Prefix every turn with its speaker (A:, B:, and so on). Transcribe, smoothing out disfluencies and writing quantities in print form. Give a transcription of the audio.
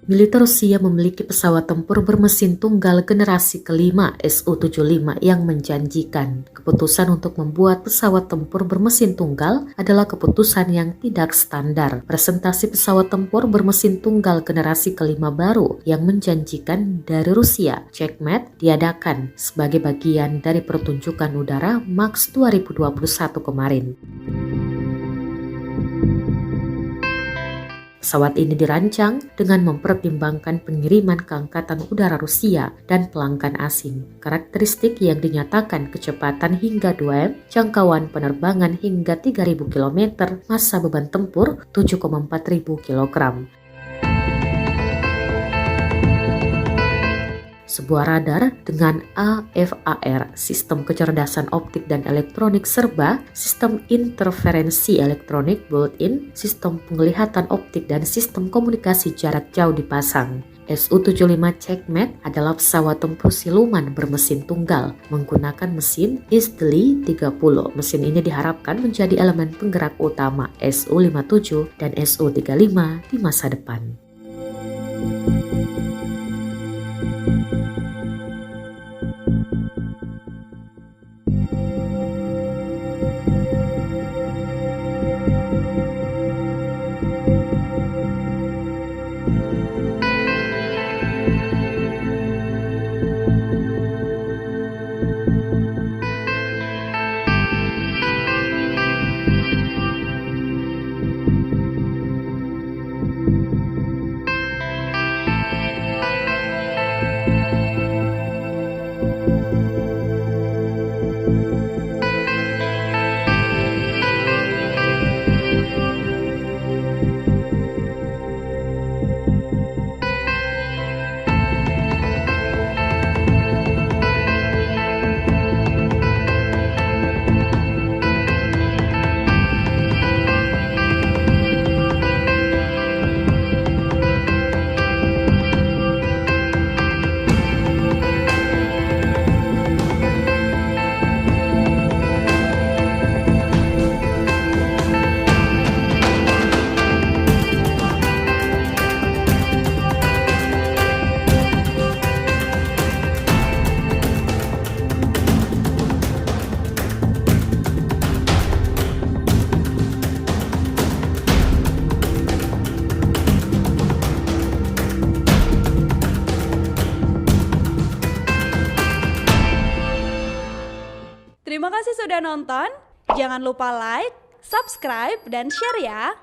A: Militer Rusia memiliki pesawat tempur bermesin tunggal generasi kelima Su-75 yang menjanjikan. Keputusan untuk membuat pesawat tempur bermesin tunggal adalah keputusan yang tidak standar. Presentasi pesawat tempur bermesin tunggal generasi kelima baru yang menjanjikan dari Rusia, Checkmate, diadakan sebagai bagian dari pertunjukan udara MAX 2021 kemarin. Pesawat ini dirancang dengan mempertimbangkan pengiriman ke Angkatan Udara Rusia dan pelanggan asing. Karakteristik yang dinyatakan kecepatan hingga 2 M, jangkauan penerbangan hingga 3.000 km, massa beban tempur 7,4 kg. Sebuah radar dengan AFAR, sistem kecerdasan optik dan elektronik serba, sistem interferensi elektronik built-in, sistem penglihatan optik dan sistem komunikasi jarak jauh dipasang. Su-75 Checkmate adalah pesawat tempur siluman bermesin tunggal menggunakan mesin Easterly 30. Mesin ini diharapkan menjadi elemen penggerak utama Su-57 dan Su-35 di masa depan.
B: Terima kasih sudah nonton. Jangan lupa like, subscribe, dan share ya.